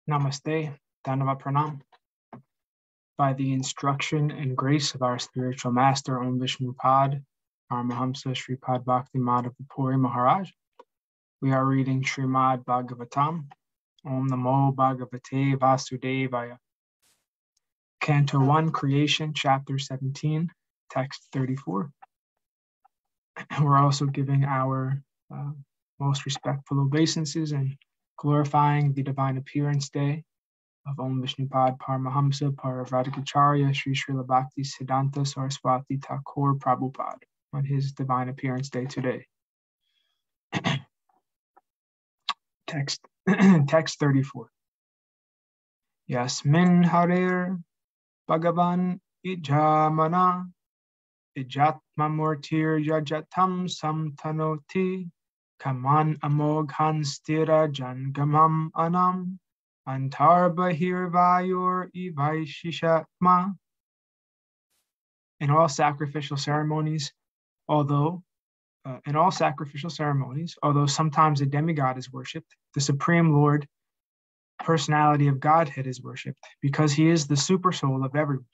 Namaste, Dhanava Pranam. By the instruction and grace of our spiritual master, Om Vishnu Pad, Paramahamsa Sripad Bhakti Madhava Puri Maharaj, we are reading Srimad Bhagavatam, Om Namo Bhagavate Vasudevaya. Canto 1, Creation, Chapter 17, Text 34. We're also giving our most respectful obeisances and glorifying the Divine Appearance Day of Om Vishnupad Paramahamsa Paravaradikacharya Sri Srila Bhakti Siddhanta Saraswati Thakur Prabhupada on his Divine Appearance Day today. Text 34. Yasmin Harir Bhagavan Ijamana Ijatmamurtir Yajatam Samtanoti Kaman Amoghan Stira Jangamam Anam Antar Bahir Vayur Ivaishishatma. In all sacrificial ceremonies, although sometimes a demigod is worshipped, the Supreme Lord, personality of Godhead, is worshipped because he is the super soul of everyone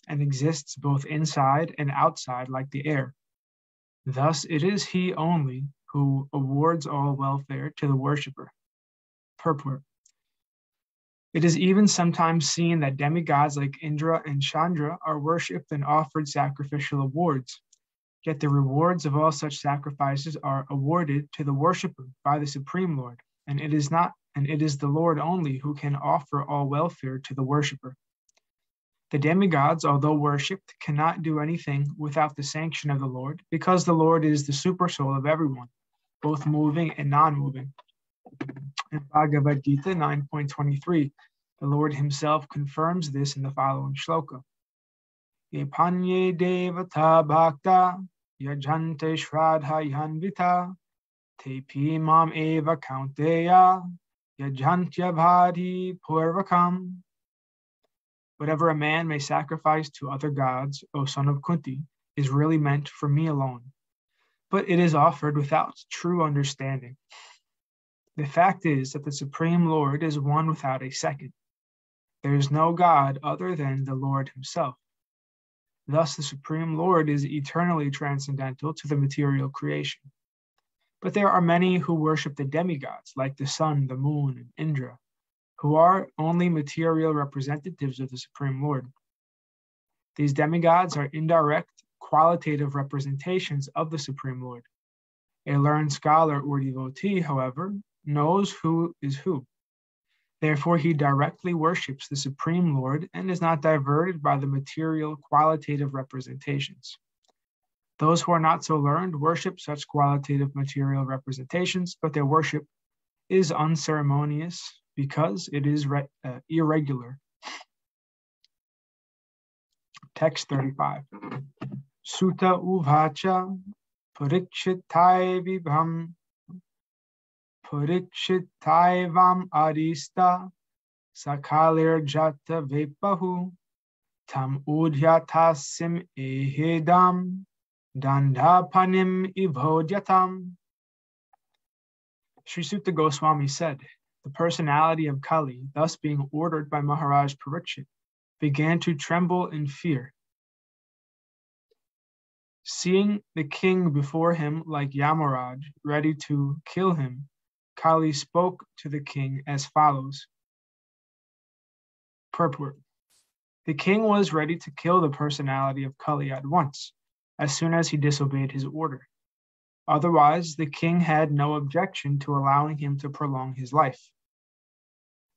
and exists both inside and outside like the air. Thus, it is he only who awards all welfare to the worshipper. Purport. It is even sometimes seen that demigods like Indra and Chandra are worshipped and offered sacrificial awards. Yet the rewards of all such sacrifices are awarded to the worshipper by the Supreme Lord, and it is the Lord only who can offer all welfare to the worshipper. The demigods, although worshipped, cannot do anything without the sanction of the Lord, because the Lord is the super soul of everyone, both moving and non-moving. In Bhagavad Gita 9.23, the Lord himself confirms this in the following shloka. Ye panye devata bhakta yajante shraddha yanvita tepi mam eva kaunteya yajantya bhadi purvakam. Whatever a man may sacrifice to other gods, O son of Kunti, is really meant for me alone, but it is offered without true understanding. The fact is that the Supreme Lord is one without a second. There is no God other than the Lord himself. Thus, the Supreme Lord is eternally transcendental to the material creation. But there are many who worship the demigods, like the sun, the moon, and Indra, who are only material representatives of the Supreme Lord. These demigods are indirect, qualitative representations of the Supreme Lord. A learned scholar or devotee, however, knows who is who. Therefore, he directly worships the Supreme Lord and is not diverted by the material, qualitative representations. Those who are not so learned worship such qualitative material representations, but their worship is unceremonious because it is irregular. Text 35. Sutta uvacha parikshitai vibham Purikshitaivam arista sakalir jata vepahu tam udhyatasim ehedam dandapanim ivodyatam. Sri Sutta Goswami said, the personality of Kali, thus being ordered by Maharaj Parikshit, began to tremble in fear. Seeing the king before him like Yamaraj, ready to kill him, Kali spoke to the king as follows. Purport. The king was ready to kill the personality of Kali at once, as soon as he disobeyed his order. Otherwise, the king had no objection to allowing him to prolong his life.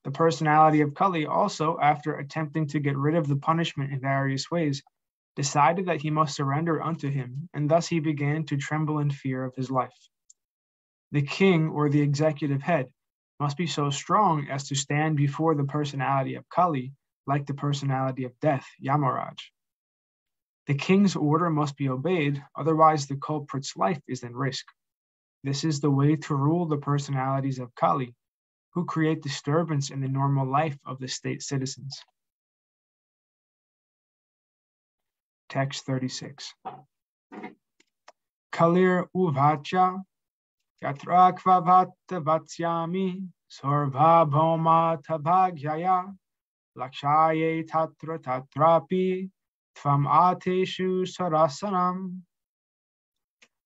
The personality of Kali also, after attempting to get rid of the punishment in various ways, decided that he must surrender unto him, and thus he began to tremble in fear of his life. The king, or the executive head, must be so strong as to stand before the personality of Kali, like the personality of death, Yamaraj. The king's order must be obeyed, otherwise the culprit's life is in risk. This is the way to rule the personalities of Kali, who create disturbance in the normal life of the state citizens. Text 36. Kalir uvacha Yatra kvavata vatsyami Sarva bhoma tabhagyaya lakshaye tatra tatrapi tvam ateshu sarasanam.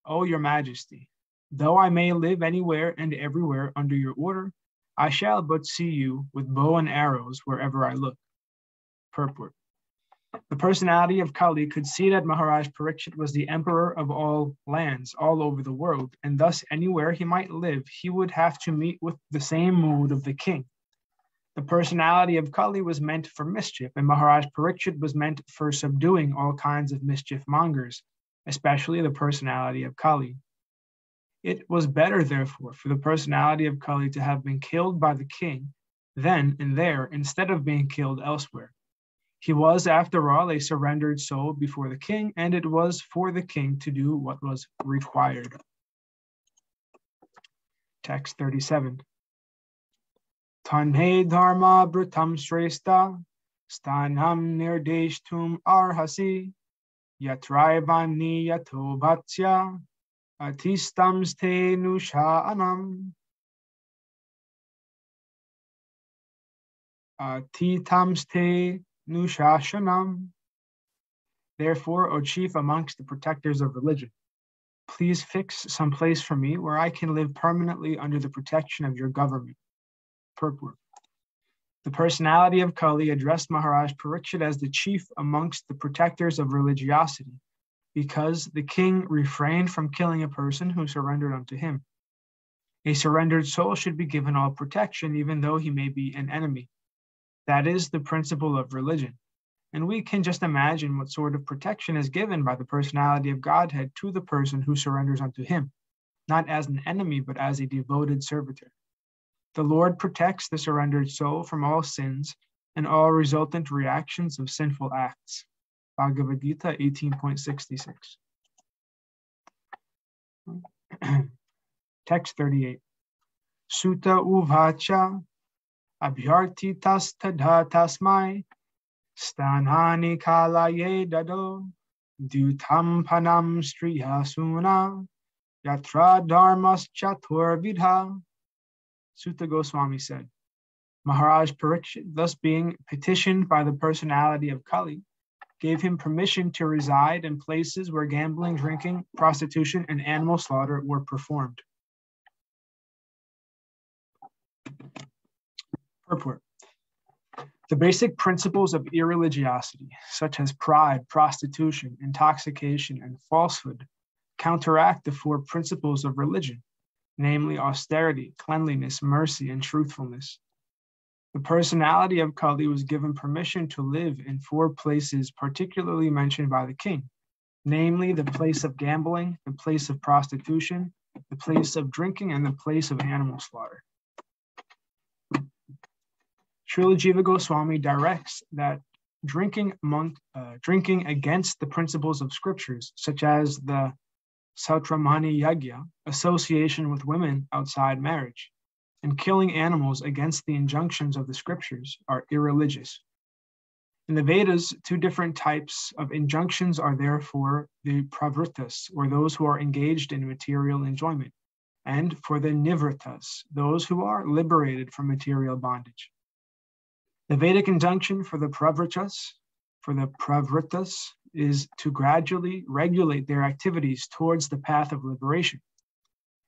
O your majesty, though I may live anywhere and everywhere under your order, I shall but see you with bow and arrows wherever I look. Purport. The personality of Kali could see that Maharaj Parikshit was the emperor of all lands, all over the world, and thus anywhere he might live, he would have to meet with the same mood of the king. The personality of Kali was meant for mischief, and Maharaj Parikshit was meant for subduing all kinds of mischief mongers, especially the personality of Kali. It was better, therefore, for the personality of Kali to have been killed by the king then and there, instead of being killed elsewhere. He was, after all, a surrendered soul before the king, and it was for the king to do what was required. Text 37. Tanhe dharma britam shrestha stanam nirdeshtum arhasi yatraivani yato bhatsya atistam ste nusha'anam atitam ste nushashanam. Therefore, O chief amongst the protectors of religion, please fix some place for me where I can live permanently under the protection of your government. Purport. The personality of Kali addressed Maharaj Parikshit as the chief amongst the protectors of religiosity, because the king refrained from killing a person who surrendered unto him. A surrendered soul should be given all protection, even though he may be an enemy. That is the principle of religion. And we can just imagine what sort of protection is given by the personality of Godhead to the person who surrenders unto him, not as an enemy, but as a devoted servitor. The Lord protects the surrendered soul from all sins and all resultant reactions of sinful acts. Bhagavad Gita 18.66. Text 38. Sutta uvacha abhyartitas tadha tasmai stanhani kalaye dado dutam panam striyasuna yatra dharmas chatur vidha. Sutta Goswami said, Maharaj Parikshit, thus being petitioned by the personality of Kali, gave him permission to reside in places where gambling, drinking, prostitution, and animal slaughter were performed. Purport. The basic principles of irreligiosity, such as pride, prostitution, intoxication, and falsehood, counteract the four principles of religion, namely austerity, cleanliness, mercy, and truthfulness. The personality of Kali was given permission to live in four places particularly mentioned by the king, namely the place of gambling, the place of prostitution, the place of drinking, and the place of animal slaughter. Srila Jiva Goswami directs that drinking against the principles of scriptures, such as the Sautramani Yagya, association with women outside marriage, and killing animals against the injunctions of the scriptures are irreligious. In the Vedas, two different types of injunctions are therefore the pravritas, or those who are engaged in material enjoyment, and for the nivritas, those who are liberated from material bondage. The Vedic injunction for the pravritas is to gradually regulate their activities towards the path of liberation.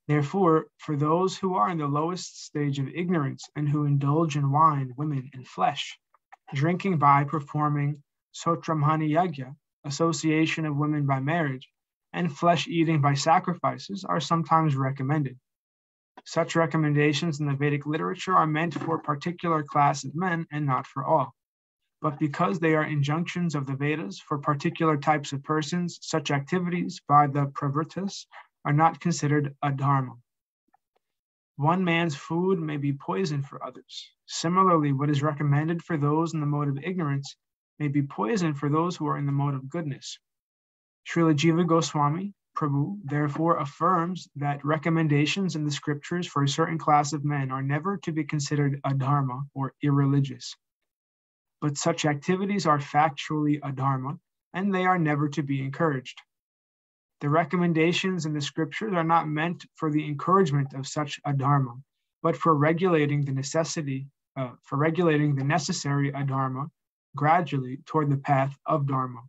Therefore, for those who are in the lowest stage of ignorance and who indulge in wine, women, and flesh, drinking by performing Sautramani Yagya, association of women by marriage, and flesh eating by sacrifices are sometimes recommended. Such recommendations in the Vedic literature are meant for a particular class of men and not for all. But because they are injunctions of the Vedas for particular types of persons, such activities by the pravritas are not considered a dharma. One man's food may be poison for others. Similarly, what is recommended for those in the mode of ignorance may be poison for those who are in the mode of goodness. Srila Jiva Goswami, Prabhu, therefore affirms that recommendations in the scriptures for a certain class of men are never to be considered a dharma or irreligious. But such activities are factually a dharma, and they are never to be encouraged. The recommendations in the scriptures are not meant for the encouragement of such a dharma, but for regulating the necessary adharma gradually toward the path of dharma.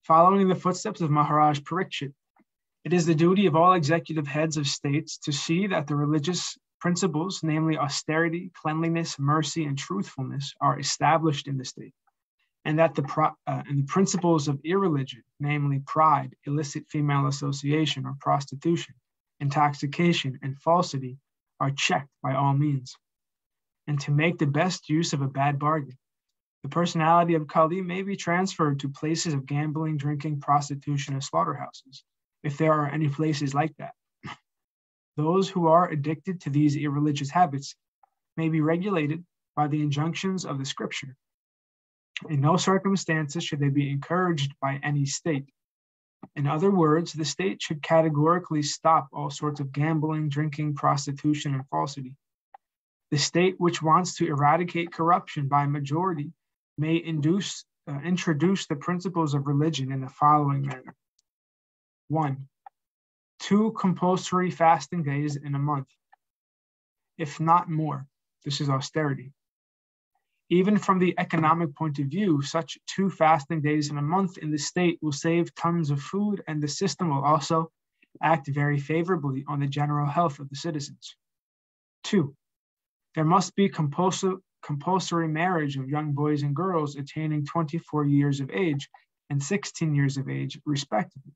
Following the footsteps of Maharaj Parikshit, it is the duty of all executive heads of states to see that the religious principles, namely austerity, cleanliness, mercy, and truthfulness, are established in the state, and that the principles of irreligion, namely pride, illicit female association or prostitution, intoxication, and falsity, are checked by all means. And to make the best use of a bad bargain, the personality of Kali may be transferred to places of gambling, drinking, prostitution, and slaughterhouses, if there are any places like that. Those who are addicted to these irreligious habits may be regulated by the injunctions of the scripture. In no circumstances should they be encouraged by any state. In other words, the state should categorically stop all sorts of gambling, drinking, prostitution, and falsity. The state which wants to eradicate corruption by majority may introduce the principles of religion in the following manner. 1. 2 compulsory fasting days in a month, if not more. This is austerity. Even from the economic point of view, such 2 fasting days in a month in the state will save tons of food, and the system will also act very favorably on the general health of the citizens. 2. There must be compulsory marriage of young boys and girls attaining 24 years of age and 16 years of age, respectively.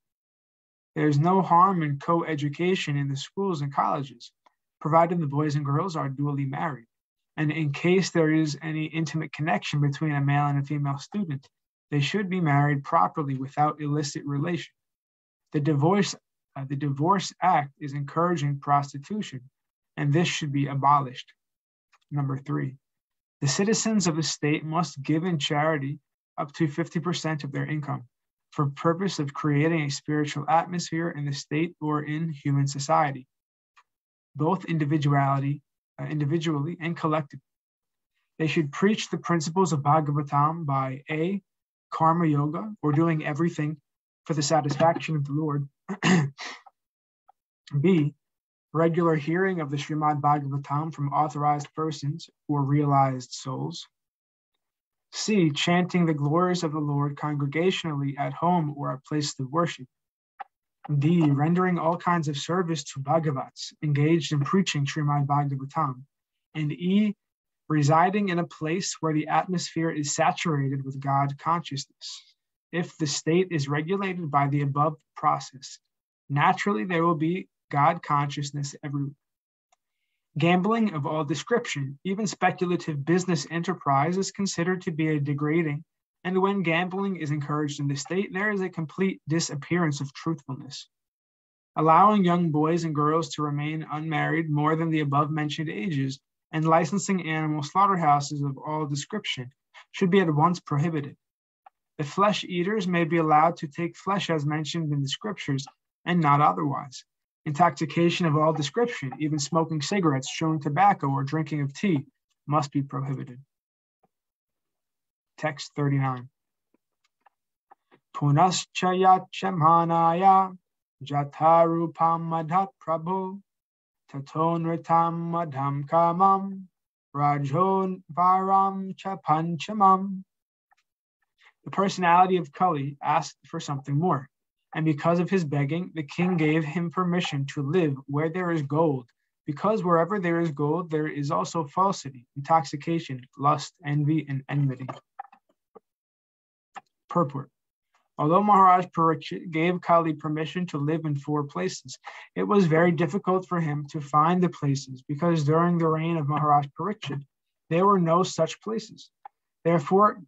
There is no harm in co-education in the schools and colleges, provided the boys and girls are duly married. And in case there is any intimate connection between a male and a female student, they should be married properly without illicit relation. The Divorce Act is encouraging prostitution, and this should be abolished. Number 3, the citizens of the state must give in charity up to 50% of their income for purpose of creating a spiritual atmosphere in the state or in human society, both individually and collectively. They should preach the principles of Bhagavatam by A, karma yoga, or doing everything for the satisfaction of the Lord. B, regular hearing of the Srimad Bhagavatam from authorized persons or realized souls. C, chanting the glories of the Lord congregationally at home or at places of worship. D, rendering all kinds of service to Bhagavats engaged in preaching Srimad Bhagavatam. And E, residing in a place where the atmosphere is saturated with God consciousness. If the state is regulated by the above process, naturally there will be God consciousness everywhere. Gambling of all description, even speculative business enterprise, is considered to be a degrading, and when gambling is encouraged in the state, there is a complete disappearance of truthfulness. Allowing young boys and girls to remain unmarried more than the above-mentioned ages and licensing animal slaughterhouses of all description should be at once prohibited. The flesh eaters may be allowed to take flesh as mentioned in the scriptures and not otherwise. Intoxication of all description, even smoking cigarettes, chewing tobacco, or drinking of tea, must be prohibited. Text 39. Punaschayachamhanaya jatarupam madhat prabhu tatonritam madham kamam rajon varam cha panchamam. The personality of Kali asked for something more. And because of his begging, the king gave him permission to live where there is gold, because wherever there is gold, there is also falsity, intoxication, lust, envy, and enmity. Purport. Although Maharaj Parikshit gave Kali permission to live in 4 places, it was very difficult for him to find the places, because during the reign of Maharaj Parikshit, there were no such places. Therefore,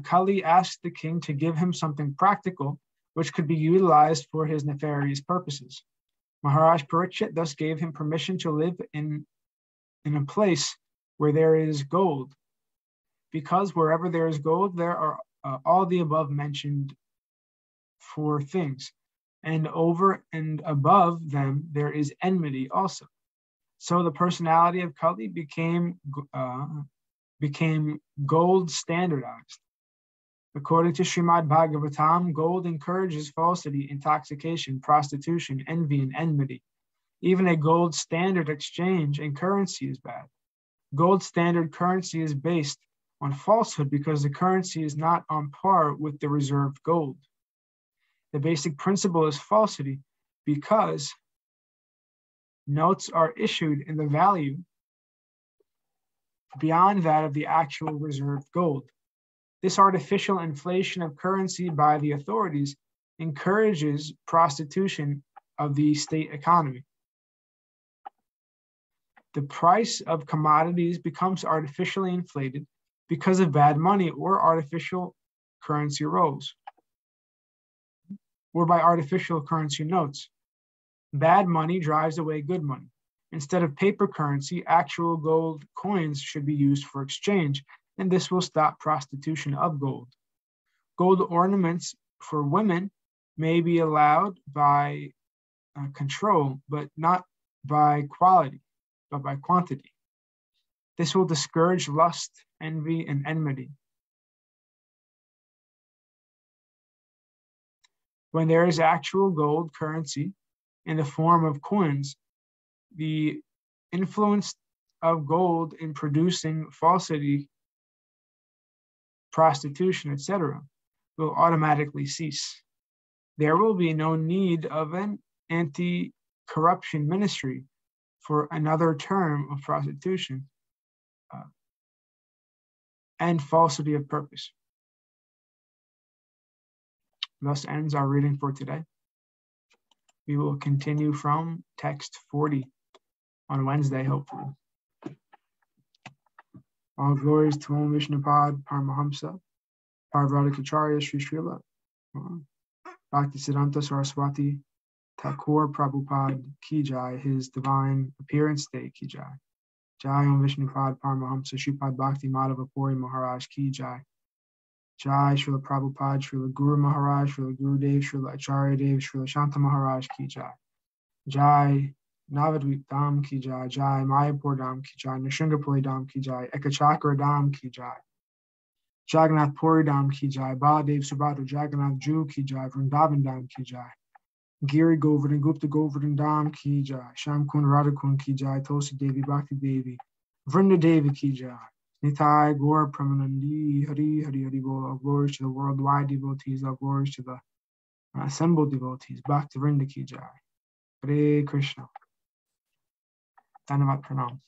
Kali asked the king to give him something practical which could be utilized for his nefarious purposes. Maharaj Parikshit thus gave him permission to live in a place where there is gold, because wherever there is gold, there are all the above mentioned 4 things, and over and above them, there is enmity also. So the personality of Kali became gold standardized. According to Srimad Bhagavatam, gold encourages falsity, intoxication, prostitution, envy, and enmity. Even a gold standard exchange and currency is bad. Gold standard currency is based on falsehood because the currency is not on par with the reserved gold. The basic principle is falsity because notes are issued in the value beyond that of the actual reserved gold. This artificial inflation of currency by the authorities encourages prostitution of the state economy. The price of commodities becomes artificially inflated because of bad money or artificial currency rolls, or by artificial currency notes. Bad money drives away good money. Instead of paper currency, actual gold coins should be used for exchange, and this will stop prostitution of gold. Gold ornaments for women may be allowed by control, but not by quality, but by quantity. This will discourage lust, envy, and enmity. When there is actual gold currency in the form of coins, the influence of gold in producing falsity, prostitution, etc., will automatically cease. There will be no need of an anti-corruption ministry for another term of prostitution and falsity of purpose. Thus ends our reading for today. We will continue from text 40 on Wednesday, hopefully. All glories to Om Vishnupad Paramahamsa, Parvadikacharya Sri Srila, Bhaktisiddhanta Saraswati Thakur Prabhupada Ki Jai, his divine appearance day Ki Jai. Jai Om Vishnupad Paramahamsa Shripad Bhakti Madhava Puri Maharaj Ki Jai. Jai Srila Prabhupada, Srila Guru Maharaj, Srila Gurudev, Srila Acharya Dev, Srila Shanta Maharaj Ki Jai. Jai Navadvip Dham Ki Jai, Jai Mayapur Dham Ki Jai, Nishringapuri Dham Ki Jai, Ekachakra Dham Ki Jai, Jagannath Puri Dham Ki Jai, Baladev Subhadra Jagannath Ju Ki Jai, Vrindavan Dham Ki Jai, Giri Govardhan Gupta Govardhan Dham Ki Jai, Sham Kund Radhakund Ki Jai, Tulsi Devi Bhakti Devi, Vrinda Devi Ki Jai, Nitai Gaur Pramanandi, Hari Hari Hari Bol, all glories to the worldwide devotees, all glories to the assembled devotees, Bhakti Vrinda Ki Jai, Hare Krishna. Dhanyavad Pranam.